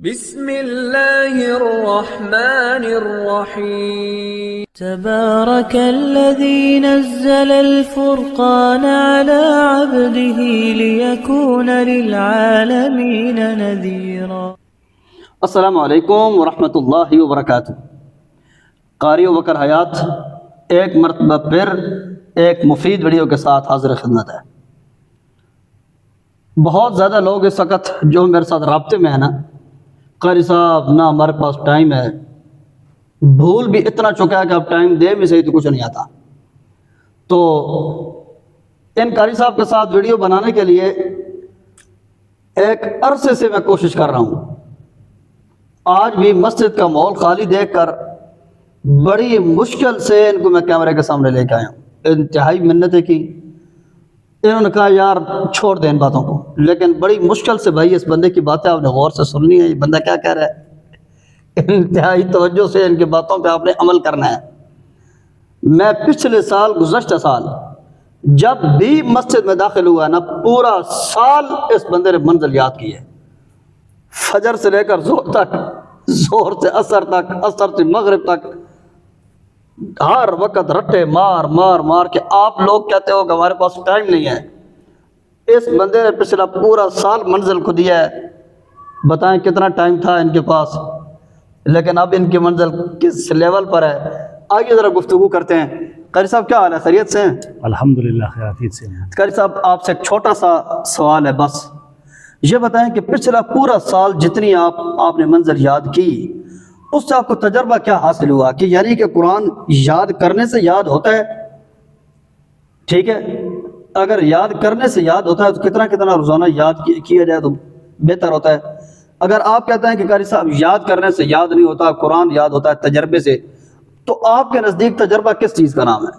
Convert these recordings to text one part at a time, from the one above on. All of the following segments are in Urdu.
بسم اللہ الرحمن الرحیم تبارك الذي نزل الفرقان على عبده ليكون للعالمين نذيرا۔ السلام علیکم ورحمۃ اللہ وبرکاتہ۔ قاری ابوبکر حیات ایک مرتبہ پھر ایک مفید ویڈیو کے ساتھ حاضر خدمت ہے۔ بہت زیادہ لوگ اس وقت جو میرے ساتھ رابطے میں ہیں نا، قاری صاحب نہ ہمارے پاس ٹائم ہے، بھول بھی اتنا چکا ہے کہ اب ٹائم دے بھی صحیح تو کچھ نہیں آتا۔ تو ان قاری صاحب کے ساتھ ویڈیو بنانے کے لیے ایک عرصے سے میں کوشش کر رہا ہوں۔ آج بھی مسجد کا ماحول خالی دیکھ کر بڑی مشکل سے ان کو میں کیمرے کے سامنے لے کے آیا ہوں۔ انتہائی منتیں کی، انہوں نے کہا یار چھوڑ دیں ان باتوں کو، لیکن بڑی مشکل سے بھائی اس بندے کی باتیں آپ نے غور سے سننی ہے، یہ بندہ کیا کہہ رہا ہے، انتہائی توجہ سے ان کی باتوں پہ آپ نے عمل کرنا ہے۔ میں پچھلے سال، گزشتہ سال جب بھی مسجد میں داخل ہوا نا، پورا سال اس بندے نے منزل یاد کی ہے، فجر سے لے کر زہر تک، زہر سے عصر تک، عصر سے مغرب تک، ہر وقت رٹے مار مار مار کے۔ آپ لوگ کہتے ہو کہ ہمارے پاس ٹائم نہیں ہے، اس بندے نے پچھلا پورا سال منزل کو دیا ہے۔ بتائیں کتنا ٹائم تھا ان کے پاس، لیکن اب ان کی منزل کس لیول پر ہے۔ آگے ذرا گفتگو کرتے ہیں۔ قاری صاحب کیا حال ہے، خیریت سے ہیں؟ الحمدللہ خیریت سے ہیں۔ قاری صاحب آپ سے ایک چھوٹا سا سوال ہے بس، یہ بتائیں کہ پچھلا پورا سال جتنی آپ نے منزل یاد کی، اس سے آپ کو تجربہ کیا حاصل ہوا؟ کہ یعنی کہ قرآن یاد کرنے سے یاد ہوتا ہے، ٹھیک ہے، اگر یاد کرنے سے یاد ہوتا ہے تو کتنا کتنا روزانہ یاد کیا جائے تو بہتر ہوتا ہے۔ اگر آپ کہتے ہیں کہ قاری صاحب یاد کرنے سے یاد نہیں ہوتا، قرآن یاد ہوتا ہے تجربے سے، تو آپ کے نزدیک تجربہ کس چیز کا نام ہے؟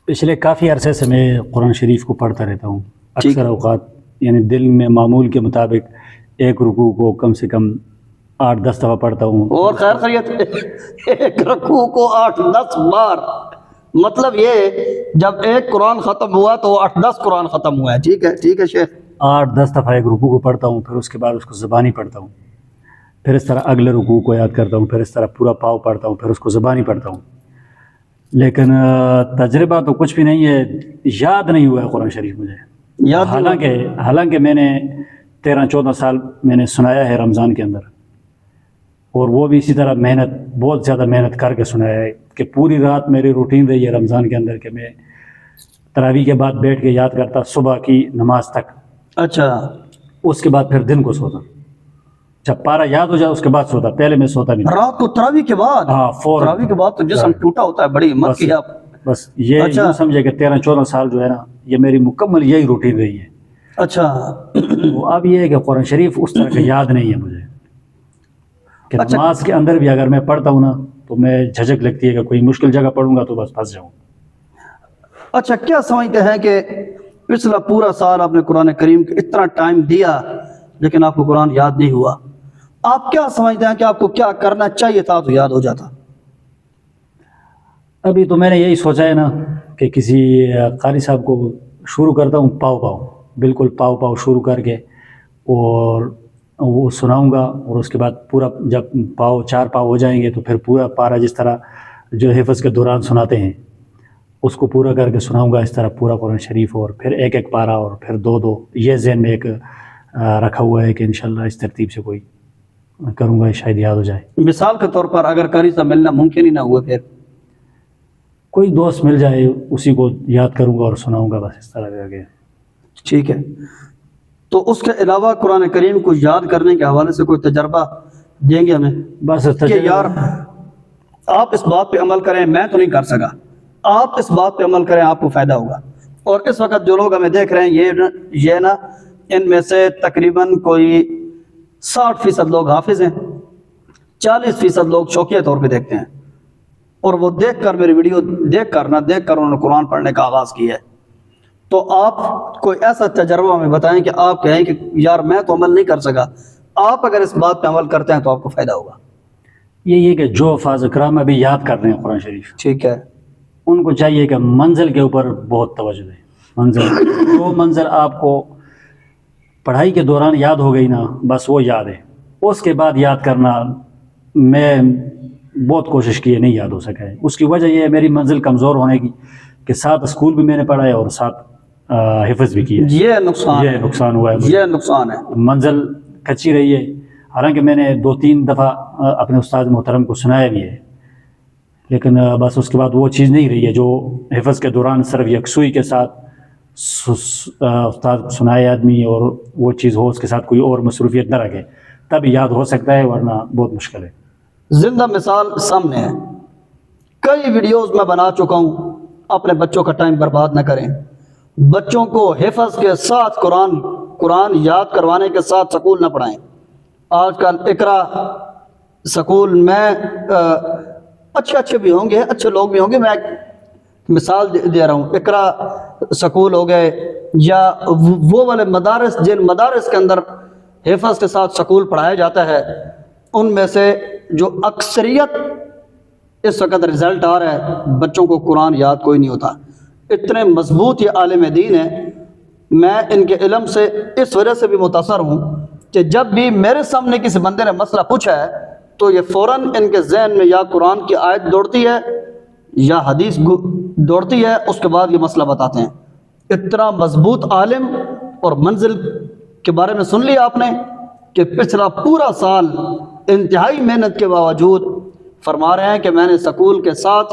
پچھلے کافی عرصے سے میں قرآن شریف کو پڑھتا رہتا ہوں، اکثر اوقات یعنی دل میں معمول کے مطابق ایک رکوع کو کم سے کم 8-10 دفعہ پڑھتا ہوں۔ اور خیر خیریت، ایک رکوع کو 8-10 بار، مطلب یہ جب ایک قرآن ختم ہوا تو 8-10 قرآن ختم ہوا ہے۔ ٹھیک ہے، ٹھیک ہے شیخ۔ 8-10 دفعہ ایک رکوع کو پڑھتا ہوں، پھر اس کے بعد اس کو زبانی پڑھتا ہوں، پھر اس طرح اگلے رکوع کو یاد کرتا ہوں، پھر اس طرح پورا پاؤ پڑھتا ہوں، پھر اس کو زبانی پڑھتا ہوں۔ لیکن تجربہ تو کچھ بھی نہیں ہے، یاد نہیں ہوا ہے قرآن شریف مجھے۔ حالانکہ میں نے 13-14 سال میں نے سنایا ہے رمضان کے اندر، اور وہ بھی اسی طرح محنت، بہت زیادہ محنت کر کے سنایا ہے کہ پوری رات میری روٹین رہی ہے رمضان کے اندر کہ میں تراویح کے بعد بیٹھ کے یاد کرتا صبح کی نماز تک۔ اچھا، اس کے بعد پھر دن کو سوتا، جب پارا یاد ہو جائے اس کے بعد سوتا، پہلے میں سوتا نہیں۔ رات کو تراویح کے بعد؟ ہاں، فوراً تراویح کے بعد تو جسم ٹوٹا ہوتا ہے، بڑی ہمت کی آپ۔ بس یہ یوں سمجھے کہ 13-14 سال جو ہے نا، یہ میری مکمل یہی روٹین رہی ہے۔ اچھا، اب یہ ہے کہ قرآن شریف اس طرح کا یاد نہیں ہے مجھے کہ نماز کے اندر بھی اگر میں پڑھتا ہوں نا تو میں جھجک لگتی ہے کہ کوئی مشکل جگہ پڑھوں گا تو بس پھنس جاؤں۔ اچھا، کیا سمجھتے ہیں کہ پچھلا پورا سال آپ نے قرآن کریم کو اتنا ٹائم دیا لیکن آپ کو قرآن یاد نہیں ہوا، آپ کیا سمجھتے ہیں کہ آپ کو کیا کرنا چاہیے تھا تو یاد ہو جاتا؟ ابھی تو میں نے یہی سوچا ہے نا کہ کسی قاری صاحب کو شروع کرتا ہوں، پاؤ بالکل پاؤ شروع کر کے، اور وہ سناؤں گا، اور اس کے بعد پورا جب 4 پاؤ ہو جائیں گے تو پھر پورا پارا جس طرح جو حفظ کے دوران سناتے ہیں اس کو پورا کر کے سناؤں گا، اس طرح پورا قرآن شریف، اور پھر ایک پارا اور پھر 2 یہ ذہن میں ایک رکھا ہوا ہے کہ انشاءاللہ اس ترتیب سے کوئی کروں گا، شاید یاد ہو جائے۔ مثال کے طور پر اگر قاری صاحب ملنا ممکن ہی نہ ہوا، پھر کوئی دوست مل جائے اسی کو یاد کروں گا اور سناؤں گا، بس اس طرح کر کے۔ ٹھیک ہے، تو اس کے علاوہ قرآن کریم کو یاد کرنے کے حوالے سے کوئی تجربہ دیں گے ہمیں؟ بس کہ یار آپ اس بات پہ عمل کریں، میں تو نہیں کر سکا، آپ اس بات پہ عمل کریں، آپ کو فائدہ ہوگا۔ اور اس وقت جو لوگ ہمیں دیکھ رہے ہیں، یہ نا ان میں سے تقریباً کوئی 60% لوگ حافظ ہیں، 40% لوگ شوقیہ طور پہ دیکھتے ہیں، اور وہ دیکھ کر میری ویڈیو دیکھ کر انہوں نے قرآن پڑھنے کا آغاز کیا ہے۔ تو آپ کوئی ایسا تجربہ ہمیں بتائیں کہ آپ کہیں کہ یار میں تو عمل نہیں کر سکا، آپ اگر اس بات پہ عمل کرتے ہیں تو آپ کو فائدہ ہوگا۔ یہ ہے کہ جو حفاظ کرام ابھی یاد کر رہے ہیں قرآن شریف، ٹھیک ہے، ان کو چاہیے کہ منزل کے اوپر بہت توجہ دیں۔ منزل آپ کو پڑھائی کے دوران یاد ہو گئی نا بس وہ یاد ہے، اس کے بعد یاد کرنا میں بہت کوشش کی ہے، نہیں یاد ہو سکا ہے۔ اس کی وجہ یہ ہے میری منزل کمزور ہونے کی کہ 7 اسکول بھی میں نے پڑھا ہے اور 7 حفظ بھی کیا ہے۔ یہ نقصان ہوا ہے مجھے، یہ نقصان ہے۔ منزل کچی رہی ہے، حالانکہ میں نے 2-3 دفعہ اپنے استاد محترم کو سنایا بھی ہے، لیکن بس اس کے بعد وہ چیز نہیں رہی ہے جو حفظ کے دوران صرف یکسوئی کے ساتھ استاد کو سنائے آدمی اور وہ چیز ہو، اس کے ساتھ کوئی اور مصروفیت نہ رکھے، تب یاد ہو سکتا ہے، ورنہ بہت مشکل ہے۔ زندہ مثال سامنے ہے، کئی ویڈیوز میں بنا چکا ہوں۔ اپنے بچوں کا ٹائم برباد نہ کریں، بچوں کو حفظ کے ساتھ قرآن یاد کروانے کے ساتھ سکول نہ پڑھائیں۔ آج کل اقرا سکول میں اچھے بھی ہوں گے، اچھے لوگ بھی ہوں گے، میں ایک مثال دے رہا ہوں۔ اقرا سکول ہو گئے یا وہ والے مدارس جن مدارس کے اندر حفظ کے ساتھ سکول پڑھایا جاتا ہے، ان میں سے جو اکثریت اس وقت رزلٹ آ رہا ہے، بچوں کو قرآن یاد کوئی نہیں ہوتا۔ اتنے مضبوط یہ عالم دین ہے، میں ان کے علم سے اس وجہ سے بھی متاثر ہوں کہ جب بھی میرے سامنے کسی بندے نے مسئلہ پوچھا ہے تو یہ فوراً ان کے ذہن میں یا قرآن کی آیت دوڑتی ہے یا حدیث دوڑتی ہے، اس کے بعد یہ مسئلہ بتاتے ہیں۔ اتنا مضبوط عالم اور منزل کے بارے میں سن لیا آپ نے کہ پچھلا پورا سال انتہائی محنت کے باوجود فرما رہے ہیں کہ میں نے سکول کے ساتھ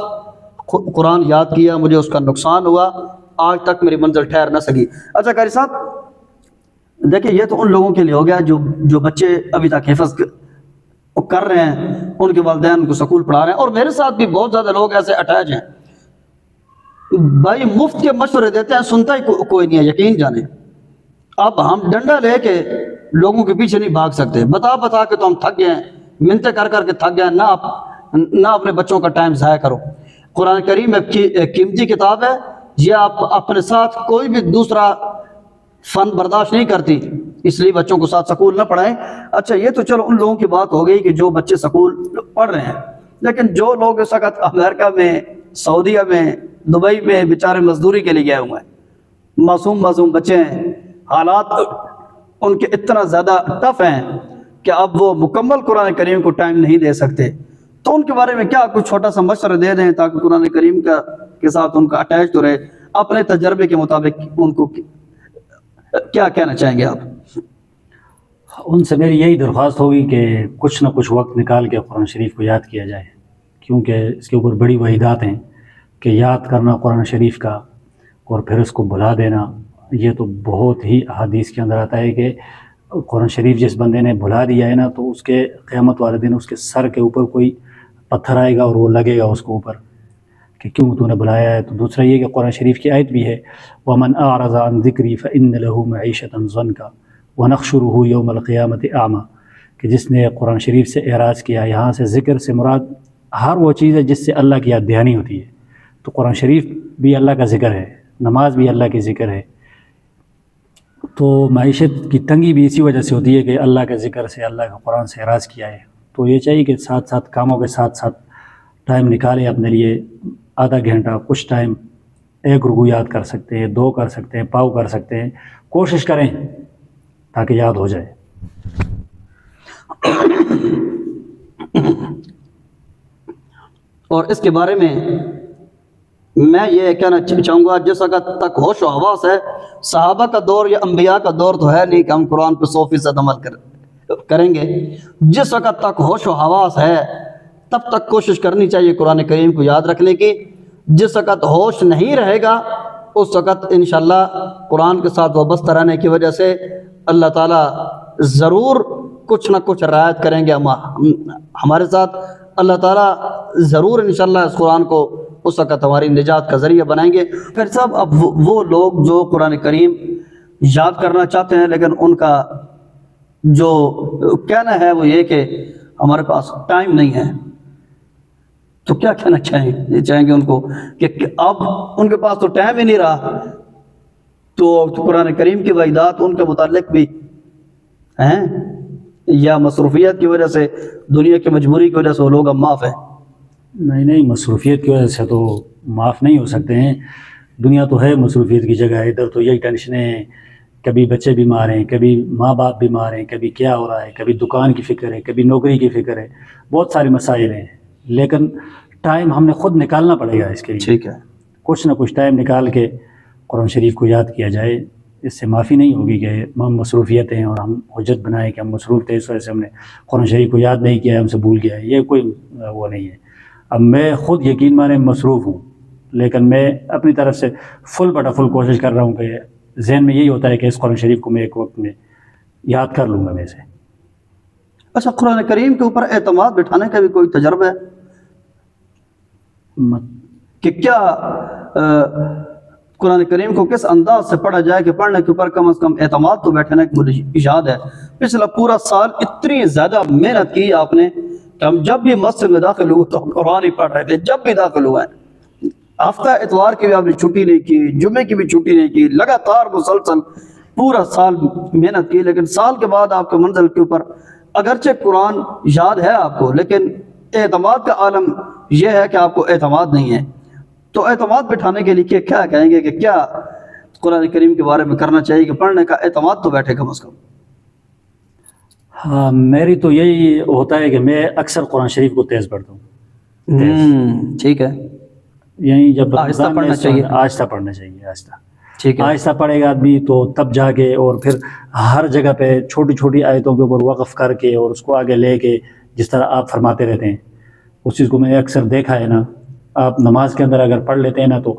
قرآن یاد کیا، مجھے اس کا نقصان ہوا، آج تک میری منزل ٹھہر نہ سکی۔ اچھا قاری صاحب دیکھیں، یہ تو ان لوگوں کے لیے ہو گیا جو بچے ابھی تک حفظ کر رہے ہیں، ان کے والدین ان کو سکول پڑھا رہے ہیں، اور میرے ساتھ بھی بہت زیادہ لوگ ایسے اٹیچ ہیں، بھائی مفت کے مشورے دیتے ہیں، سنتا ہی کوئی نہیں ہے، یقین جانے۔ اب ہم ڈنڈا لے کے لوگوں کے پیچھے نہیں بھاگ سکتے، بتا کے تو ہم تھک گئے ہیں، منتیں کر کے تھک گئے ہیں۔ نہ اپنے بچوں کا ٹائم ضائع کرو۔ قرآن کریم ایک قیمتی کتاب ہے، یہ آپ اپنے ساتھ کوئی بھی دوسرا فن برداشت نہیں کرتی، اس لیے بچوں کو ساتھ سکول نہ پڑھائیں۔ اچھا یہ تو چلو ان لوگوں کی بات ہو گئی کہ جو بچے سکول پڑھ رہے ہیں، لیکن جو لوگ اس وقت امریکہ میں، سعودیہ میں، دبئی میں بیچارے مزدوری کے لیے گئے ہوئے ہیں، معصوم بچے ہیں، حالات ان کے اتنا زیادہ ٹف ہیں کہ اب وہ مکمل قرآن کریم کو ٹائم نہیں دے سکتے، تو ان کے بارے میں کیا کچھ چھوٹا سا مشورہ دے دیں تاکہ قرآن کریم کے ساتھ ان کا اٹیچ تو رہے، اپنے تجربے کے مطابق ان کو کیا کہنا چاہیں گے آپ؟ ان سے میری یہی درخواست ہوگی کہ کچھ نہ کچھ وقت نکال کے قرآن شریف کو یاد کیا جائے، کیونکہ اس کے اوپر بڑی وحیدات ہیں کہ یاد کرنا قرآن شریف کا اور پھر اس کو بھلا دینا، یہ تو بہت ہی احادیث کے اندر آتا ہے کہ قرآن شریف جس بندے نے بھلا دیا ہے نا، تو اس کے قیامت والے دن اس کے سر کے اوپر کوئی پتھر آئے گا اور وہ لگے گا اس کو اوپر کہ کیوں تو نے بلایا ہے۔ تو دوسرا یہ کہ قرآن شریف کی آیت بھی ہے وَمَنْ أَعْرَضَ عَنْ ذِكْرِي فَإِنَّ لَهُ مَعِيشَةً ضَنْكَ وَنَحْشُرُهُ يَوْمَ الْقِيَامَةِ أَعْمَى، کہ جس نے قرآن شریف سے اعراض کیا، یہاں سے ذکر سے مراد ہر وہ چیز ہے جس سے اللہ کی یاد دہانی ہوتی ہے، تو قرآن شریف بھی اللہ کا ذکر ہے، نماز بھی اللہ کی ذکر ہے، تو معیشت کی تنگی بھی اسی وجہ سے ہوتی ہے کہ اللہ کے ذکر سے، اللہ کے قرآن سے اعراض کیا ہے۔ تو یہ چاہیے کہ ساتھ ساتھ کاموں کے ساتھ ساتھ ٹائم نکالیں اپنے لیے، آدھا گھنٹہ کچھ ٹائم، 1 رکوع یاد کر سکتے ہیں، 2 کر سکتے ہیں، پاؤ کر سکتے ہیں، کوشش کریں تاکہ یاد ہو جائے۔ اور اس کے بارے میں میں یہ کہنا چاہوں گا، جس وقت تک ہوش و حواس ہے، صحابہ کا دور یا انبیاء کا دور تو ہے نہیں کہ ہم قرآن پہ 100% عمل کریں گے، جس وقت تک ہوش و حواس ہے تب تک کوشش کرنی چاہیے قرآن کریم کو یاد رکھنے کی۔ جس وقت ہوش نہیں رہے گا اس وقت انشاءاللہ قرآن کے ساتھ وابستہ رہنے کی وجہ سے اللہ تعالیٰ ضرور کچھ نہ کچھ رعایت کریں گے ہمارے ساتھ، اللہ تعالیٰ ضرور انشاءاللہ اس قرآن کو اس وقت ہماری نجات کا ذریعہ بنائیں گے۔ پھر صاحب اب وہ لوگ جو قرآن کریم یاد کرنا چاہتے ہیں لیکن ان کا جو کہنا ہے وہ یہ کہ ہمارے پاس ٹائم نہیں ہے، تو کیا کہنا چاہیں گے ان کو کہ اب ان کے پاس تو ٹائم ہی نہیں رہا، تو قرآن کریم کی وحیدات ان کے متعلق بھی ہیں یا مصروفیت کی وجہ سے، دنیا کی مجبوری کی وجہ سے وہ لوگ اب معاف ہیں؟ نہیں، مصروفیت کی وجہ سے تو معاف نہیں ہو سکتے ہیں، دنیا تو ہے مصروفیت کی جگہ، ادھر تو یہی ٹینشنیں ہیں کبھی بچے بیمار ہیں، کبھی ماں باپ بیمار ہیں، کبھی کیا ہو رہا ہے، کبھی دکان کی فکر ہے، کبھی نوکری کی فکر ہے، بہت سارے مسائل ہیں، لیکن ٹائم ہم نے خود نکالنا پڑے گا اس کے لیے۔ ٹھیک ہے، کچھ نہ کچھ ٹائم نکال کے قرآن شریف کو یاد کیا جائے۔ اس سے معافی نہیں ہوگی کہ ہم مصروفیت ہیں اور ہم حجت بنائیں کہ ہم مصروف تھے، اس وجہ سے ہم نے قرآن شریف کو یاد نہیں کیا، ہم سے بھول گیا ہے، یہ کوئی وہ نہیں ہے۔ اب میں خود یقین مانے مصروف ہوں، لیکن میں اپنی طرف سے فل بٹا فل کوشش کر رہا ہوں کہ ذہن میں یہی ہوتا ہے کہ اس قرآن شریف کو میں ایک وقت میں یاد کر لوں گا میں سے۔ اچھا، قرآن کریم کے اوپر اعتماد بٹھانے کا بھی کوئی تجربہ ہے کہ کیا قرآن کریم کو کس انداز سے پڑھا جائے کہ پڑھنے کے اوپر کم از کم اعتماد تو بیٹھنے کی مجھے اشارت ہے؟ پچھلا پورا سال اتنی زیادہ محنت کی آپ نے کہ ہم جب بھی مسجد میں داخل ہوئے تو ہم قرآن ہی پڑھ رہے تھے، جب بھی داخل ہوئے ہفتہ اتوار کی بھی آپ نے چھٹی نہیں کی، جمعے کی بھی چھٹی نہیں کی، لگاتار مسلسل پورا سال محنت کی، لیکن سال کے بعد آپ کے منزل کے اوپر اگرچہ قرآن یاد ہے آپ کو، لیکن اعتماد کا عالم یہ ہے کہ آپ کو اعتماد نہیں ہے۔ تو اعتماد بٹھانے کے لیے کیا کہیں گے کہ کیا قرآن کریم کے بارے میں کرنا چاہیے کہ پڑھنے کا اعتماد تو بیٹھے کم از کم؟ ہاں، میری تو یہی ہوتا ہے کہ میں اکثر قرآن شریف کو تیز پڑھتا ہوں۔ ٹھیک ہے، یہیں جب آہستہ پڑھنا چاہیے، آہستہ پڑھنا چاہیے، آہستہ۔ ٹھیک ہے، آہستہ پڑھے گا آدمی تو تب جا کے، اور پھر ہر جگہ پہ چھوٹی چھوٹی آیتوں کے اوپر وقف کر کے اور اس کو آگے لے کے، جس طرح آپ فرماتے رہتے ہیں، اس چیز کو میں نے اکثر دیکھا ہے نا۔ آپ نماز کے اندر اگر پڑھ لیتے ہیں نا تو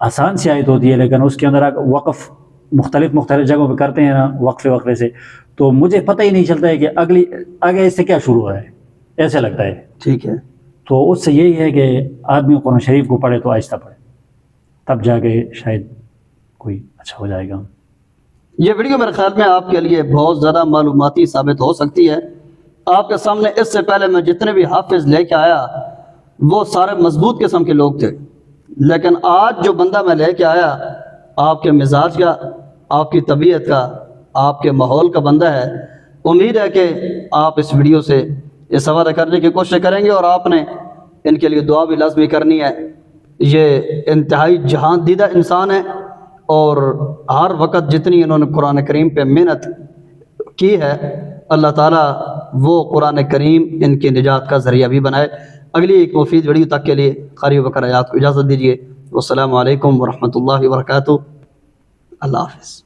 آسان سی آیت ہوتی ہے، لیکن اس کے اندر وقف مختلف جگہوں پہ کرتے ہیں نا وقفے سے، تو مجھے پتہ ہی نہیں چلتا ہے کہ آگے اس سے کیا شروع ہوا ہے، ایسے لگتا ہے۔ ٹھیک ہے، تو اس سے یہی ہے کہ آدمی قرآن شریف کو پڑھے تو آہستہ پڑھے، تب جا کے شاید کوئی اچھا ہو جائے گا۔ یہ ویڈیو میرے خیال میں آپ کے لیے بہت زیادہ معلوماتی ثابت ہو سکتی ہے۔ آپ کے سامنے اس سے پہلے میں جتنے بھی حافظ لے کے آیا وہ سارے مضبوط قسم کے لوگ تھے، لیکن آج جو بندہ میں لے کے آیا آپ کے مزاج کا، آپ کی طبیعت کا، آپ کے ماحول کا بندہ ہے۔ امید ہے کہ آپ اس ویڈیو سے استفادہ کرنے کی کوشش کریں گے، اور آپ نے ان کے لیے دعا بھی لازمی کرنی ہے۔ یہ انتہائی جہان دیدہ انسان ہے، اور ہر وقت جتنی انہوں نے قرآن کریم پہ محنت کی ہے، اللہ تعالیٰ وہ قرآن کریم ان کی نجات کا ذریعہ بھی بنائے۔ اگلی ایک مفید ویڈیو تک کے لیے قاری بکر آیات کو اجازت دیجیے۔ والسلام علیکم ورحمۃ اللہ وبرکاتہ۔ اللہ حافظ۔